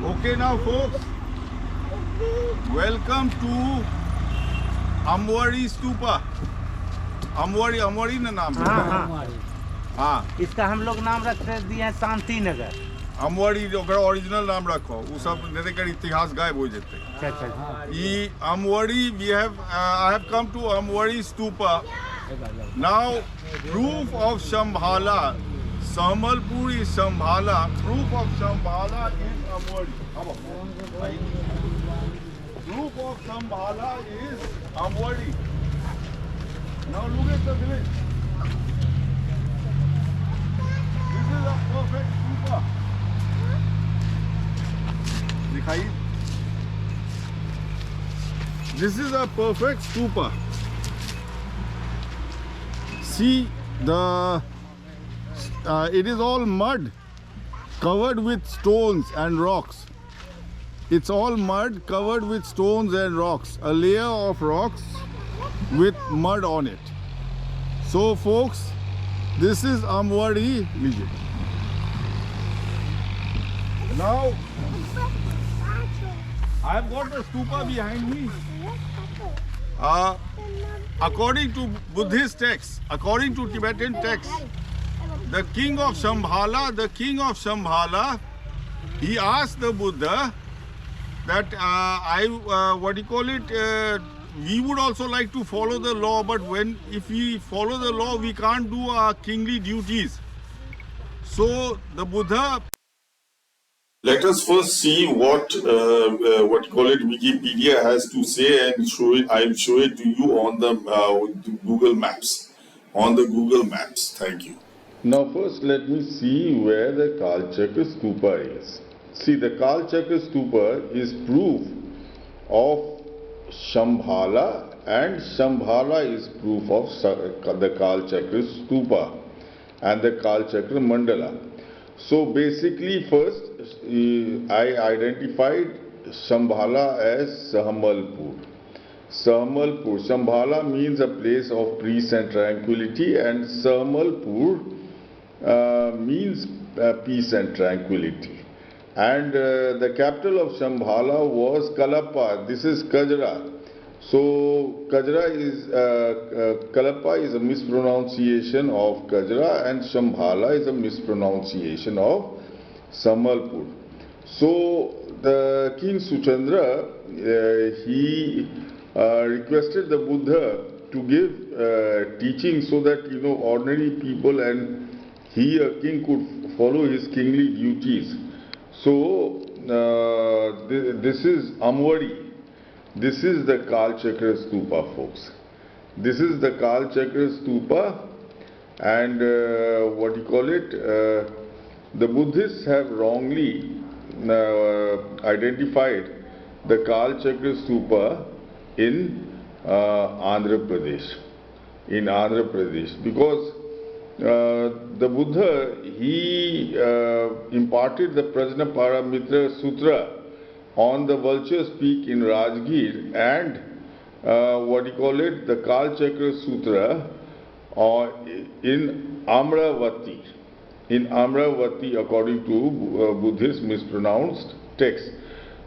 Okay now folks, welcome to Amwari stupa. Amwari ना नाम है? हाँ इसका हम लोग नाम रखते दिए हैं शांति नगर। Amwari ओरिजिनल नाम रखो, वो सब नहीं कर इतिहास गायब हो जाते। ये Amwari, I have come to Amwari stupa. Now proof of Shambhala. Sahmalpur is Shambhala. Proof of Shambhala is Amwari. Proof of Shambhala is Amwari. Now look at the village. This is a perfect stupa. दिखाइए. This is a perfect stupa. See it is all mud covered with stones and rocks. It's all mud covered with stones and rocks. A layer of rocks with mud on it. So folks, this is Amwari. Now I have got the stupa behind me. According to Buddhist texts, according to Tibetan texts, the king of Shambhala, he asked the Buddha that we would also like to follow the law, but if we follow the law, we can't do our kingly duties. So the Buddha. Let us first see what Wikipedia has to say, and I'll show it to you on the Google Maps. On the Google Maps. Thank you. Now first let me see where the Kalchakra stupa is. See, the Kalchakra stupa is proof of Shambhala, and Shambhala is proof of the Kalchakra stupa and the Kalchakra mandala. So basically first I identified Shambhala as Sahmalpur. Shambhala means a place of peace and tranquility, and Sahmalpur means peace and tranquility. And the capital of Shambhala was Kalapa. This is Kajra. So Kajra is Kalapa is a mispronunciation of Kajra, and Shambhala is a mispronunciation of Sahmalpur. So the King Suchandra he requested the Buddha to give teaching so that ordinary people and he, a king, could follow his kingly duties. So this is Amwari. This is the Kalchakra stupa, folks. This is the Kalchakra stupa, and the Buddhists have wrongly identified the Kalchakra stupa in Andhra Pradesh. In Andhra Pradesh, because the Buddha, he imparted the Prajna Paramitra sutra on the vultures peak in Rajgir, and the Kalchakra sutra in Amravati. In Amravati, according to Buddhist mispronounced text.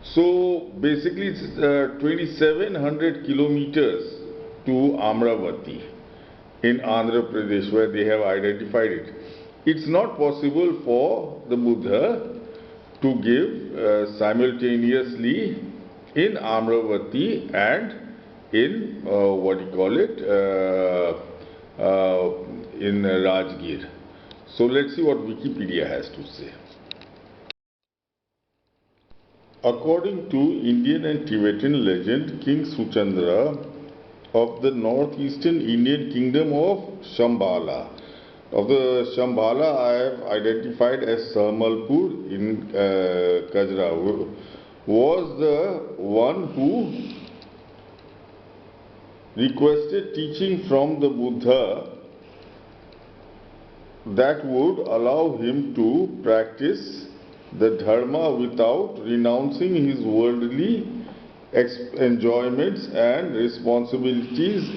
So basically it's 2700 kilometers to Amravati in Andhra Pradesh, where they have identified it. It's not possible for the Buddha to give simultaneously in Amravati and in in Rajgir. So let's see what Wikipedia has to say. According to Indian and Tibetan legend, King Suchandra of the northeastern Indian Kingdom of Shambhala. Of the Shambhala, I have identified as Sahmalpur in Kajra, was the one who requested teaching from the Buddha that would allow him to practice the Dharma without renouncing his worldly enjoyments and responsibilities.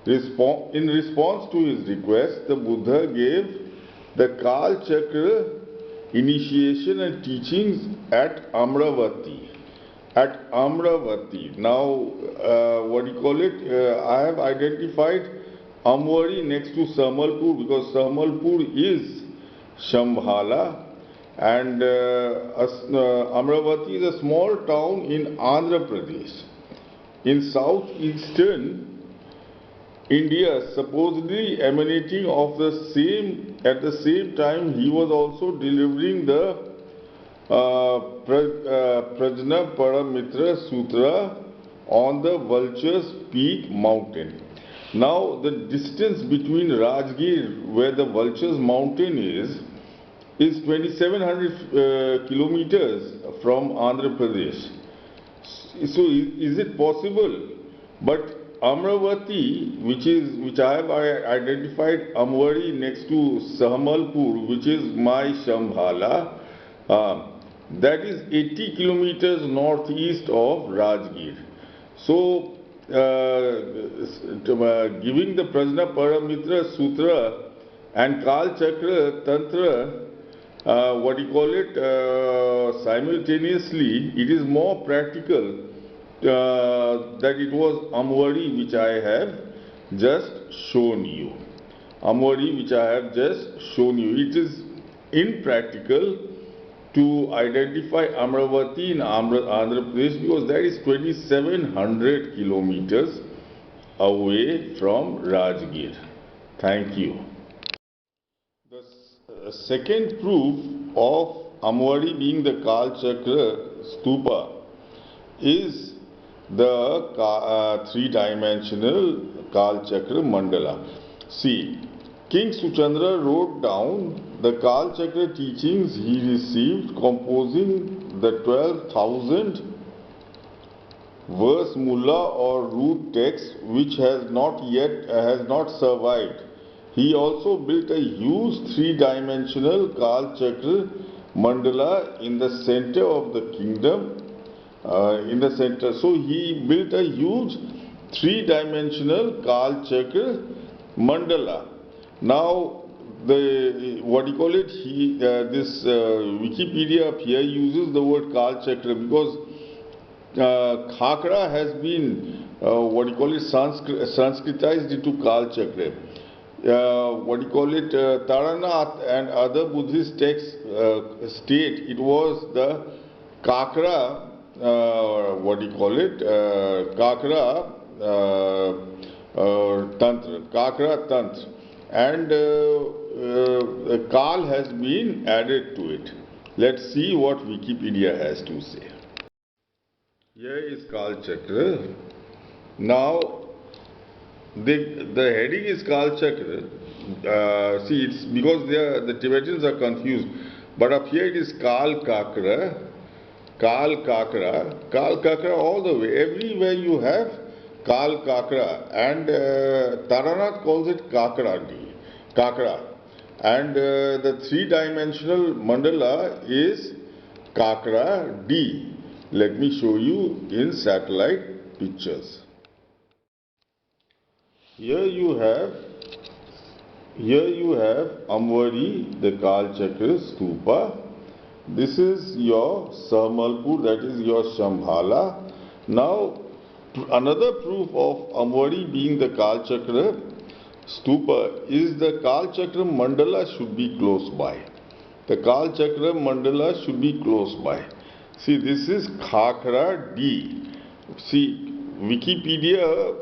In response to his request, the Buddha gave the Kalchakra initiation and teachings at Amravati. At Amravati. Now, what do you call it? I have identified Amwari next to Sahmalpur because Sahmalpur is Shambhala, and Amravati is a small town in Andhra Pradesh. In southeastern India, supposedly emanating of the same, at the same time he was also delivering the Prajna Paramitra Sutra on the Vultures Peak mountain. Now the distance between Rajgir, where the Vultures mountain is 2700 kilometers from Andhra Pradesh. So is it possible? But Amravati, which I have identified Amwari next to Sahmalpur, which is my Shambhala, that is 80 kilometers northeast of Rajgir. So, giving the Prajna Paramitra Sutra and Kalchakra Tantra, what do you call it, simultaneously, it is more practical that it was Amwari which I have just shown you. Amwari which I have just shown you. It is impractical to identify Amravati in Andhra Pradesh because that is 2700 kilometers away from Rajgir. Thank you. The second proof of Amwari being the Kalchakra stupa is the three-dimensional Kalchakra mandala. See, King Suchandra wrote down the Kalchakra teachings he received, composing the 12,000 verse mullah or root text which has not survived. He also built a huge three-dimensional Kalchakra mandala in the center of the kingdom. So he built a huge three-dimensional Kalchakra mandala. Now, this Wikipedia up here uses the word Kalchakra because Khakra has been Sanskritized into Kalchakra. Taranath and other Buddhist texts state it was the Khakra, Khakra Tantra, and Kal has been added to it. Let's see what Wikipedia has to say. Here is Kalchakra. Now, the heading is Kalchakra. See, it's because the Tibetans are confused. But up here it is Kalchakra all the way. Everywhere you have Kalchakra, and Taranath calls it Khakra Dih. And the three-dimensional mandala is Khakra Dih. Let me show you in satellite pictures. Here you have Amwari, the Kalchakra stupa. This is your Sahmalpur, that is your Shambhala. Now, another proof of Amwari being the Kalchakra stupa is the Kalchakra mandala should be close by. The Kalchakra mandala should be close by. See, this is Khakra Dih. See, Wikipedia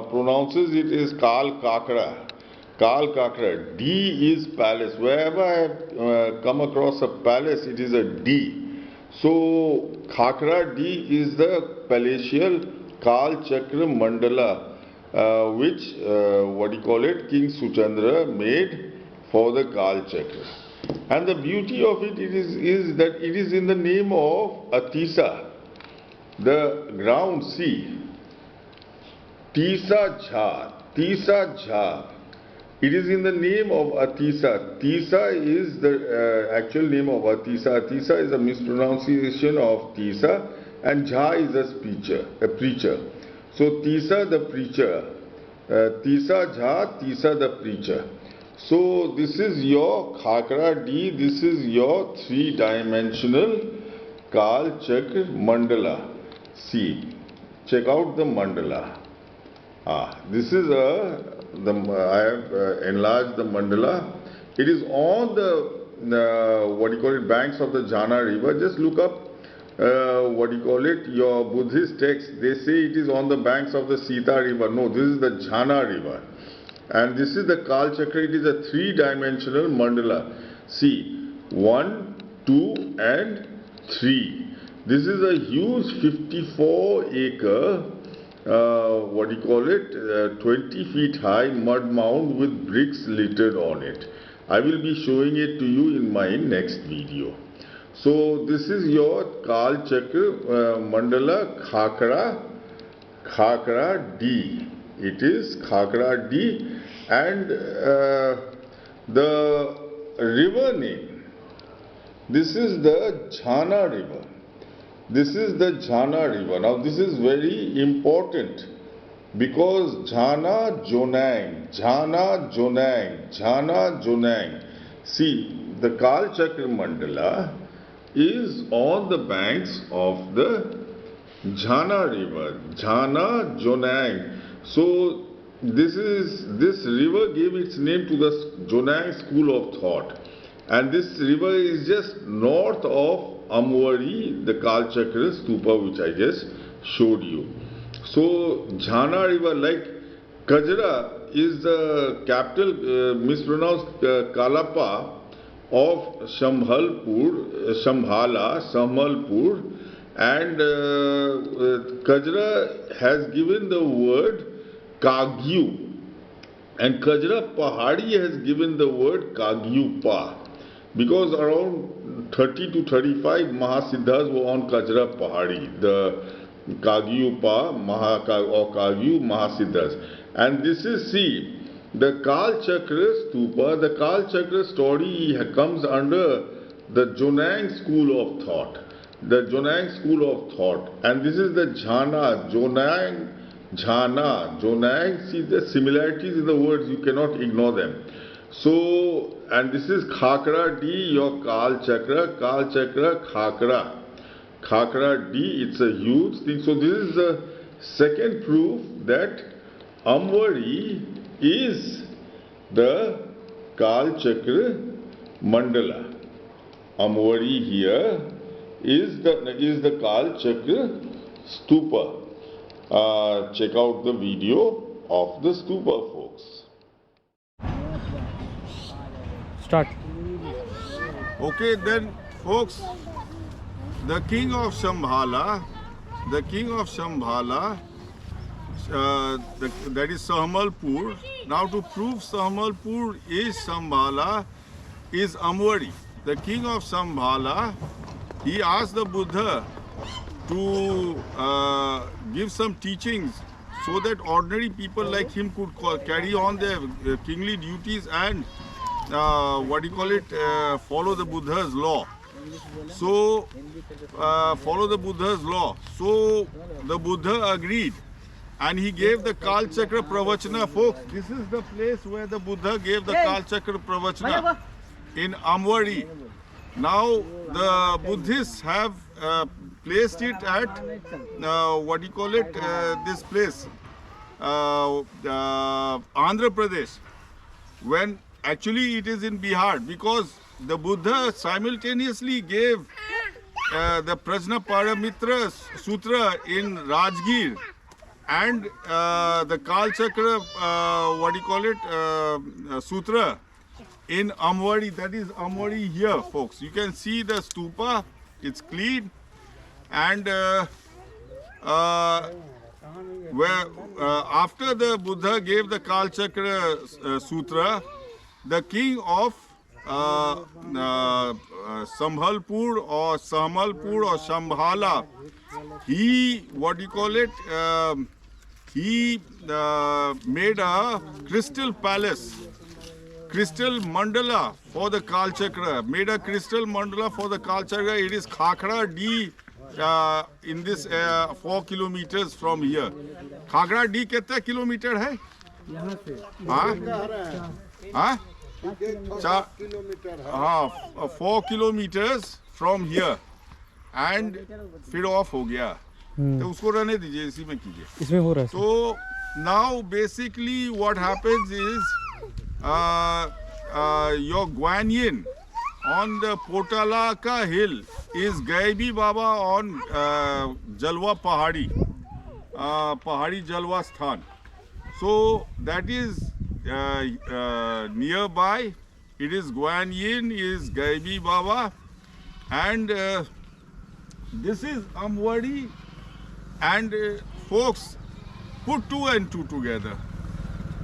pronounces it as Kalchakra. D is palace. Wherever I have come across a palace, it is a D. So, Khakra Dih is the palatial Kalchakra mandala, which, King Suchandra made for the Kalchakra. And the beauty of it is that it is in the name of Atisa, the ground sea. Tisa Jha. It is in the name of Atisa. Tisa is the actual name of Atisa. Atisa is a mispronunciation of Tisa, and Jha is a preacher. So Tisa the preacher. Tisa Jha, Tisa the preacher. So this is your Khakra Dih, this is your three-dimensional Kalchakra mandala. See, check out the mandala. This is I have enlarged the mandala. It is on the banks of the Jhana river. Just look up your Buddhist text. They say it is on the banks of the Sita river. No, this is the Jhana river. And this is the Kalchakra. It is a three-dimensional mandala. See, 1, 2 and 3. This is a huge 54-acre 20 feet high mud mound with bricks littered on it. I will be showing it to you in my next video. So this is your Kalchakra mandala Khakra Dih. It is Khakra Dih, and the river name, this is the Jhana river. This is the Jhana river. Now this is very important because Jhana Jonang, Jhana Jonang, Jhana Jonang. See, the Kalchakra mandala is on the banks of the Jhana river, Jhana Jonang. So this river gave its name to the Jonang school of thought, and this river is just north of Amwari, the Kalchakra stupa which I just showed you. So Jhana river, like Kajra is the capital mispronounced Kalapa of Shambhala, Sahmalpur, and Kajra has given the word Kagyu, and Kajra Pahari has given the word Kagyupa, because around 30 to 35 Mahasiddhas were on Kajra Pahari, the Kagyupa or Kagyu Mahasiddhas. And this is, see, the Kalchakra stupa, the Kalchakra story comes under the Jonang school of thought. The Jonang school of thought. And this is the Jhana, Jonang, Jhana, Jonang. See the similarities in the words, you cannot ignore them. So, and this is Khakra Dih, your Kalchakra, Khakra. Khakra Dih, it's a huge thing. So this is the second proof that Amwari is the Kalchakra mandala. Amwari here is the Kalchakra stupa. Check out the video of the stupa, folks. Start. Okay, then, folks, the King of Shambhala, that is Sahmalpur. Now, to prove Sahmalpur is Shambhala, is Amwari. The King of Shambhala, he asked the Buddha to give some teachings so that ordinary people like him could carry on their kingly duties and follow the Buddha's law. So, follow the Buddha's law. So, the Buddha agreed, and he gave the Kalchakra Pravachana, folks. This is the place where the Buddha gave the Kalchakra Pravachana, in Amwari. Now, the Buddhists have placed it at, this place, Andhra Pradesh, when actually it is in Bihar, because the Buddha simultaneously gave the Prajna Paramitra sutra in Rajgir and the Kalchakra, sutra in Amwari. That is Amwari here, folks. You can see the stupa, it's clean, and after the Buddha gave the Kalchakra sutra, the king of Sambhalpur or Sahmalpur or Shambhala, he made a crystal palace, crystal mandala for the Kalchakra, made a crystal mandala for the Kalchakra. It is Khakra Dih in this 4 kilometers from here. Khakra Dih कितना kilometre है? हाँ? हाँ 4 kilometers from here and फिर off हो गया तो उसको रहने दीजिए इसी में कीजिए इसमें हो रहा है तो now basically what happens is your Guanyin on the Potalaka hill is Gaibi Baba on Jalwa Pahari Pahari Jalwa Sthan. So that is nearby. It is Guanyin, is Gaibi Baba, and this is Amwari. And folks, put 2 and 2 together.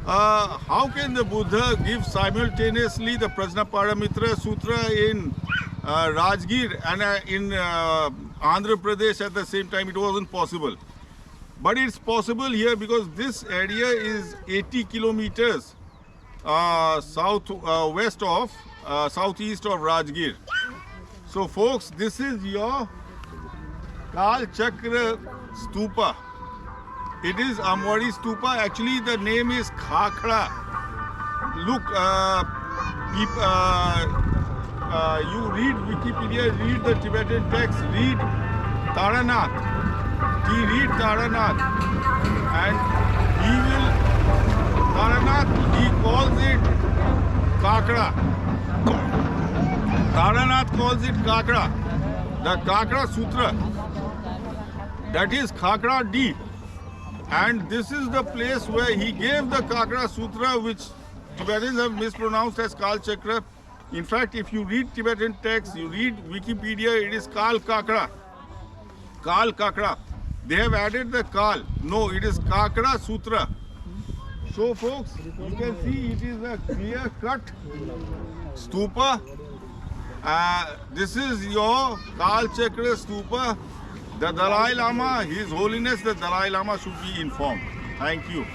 How can the Buddha give simultaneously the Prajna Paramitra Sutra in Rajgir and in Andhra Pradesh at the same time? It wasn't possible. But it's possible here because this area is 80 kilometers southeast of Rajgir. So folks, this is your Kalchakra stupa. It is Amwari stupa. Actually the name is Khakra. Look, you read Wikipedia, read the Tibetan text, read Taranath. Read Taranath and he will Taranath, he calls it Khakra. Taranath calls it Khakra. The Khakra Sutra, that is Khakra Dih, and this is the place where he gave the Khakra Sutra, which Tibetans have mispronounced as Kalchakra. In fact, if you read Tibetan texts, you read Wikipedia, it is Kalchakra. Kalchakra. They have added the Kal. No, it is Khakra Sutra. So folks, you can see it is a clear-cut stupa. This is your Kalchakra stupa. The Dalai Lama, His Holiness the Dalai Lama should be informed. Thank you.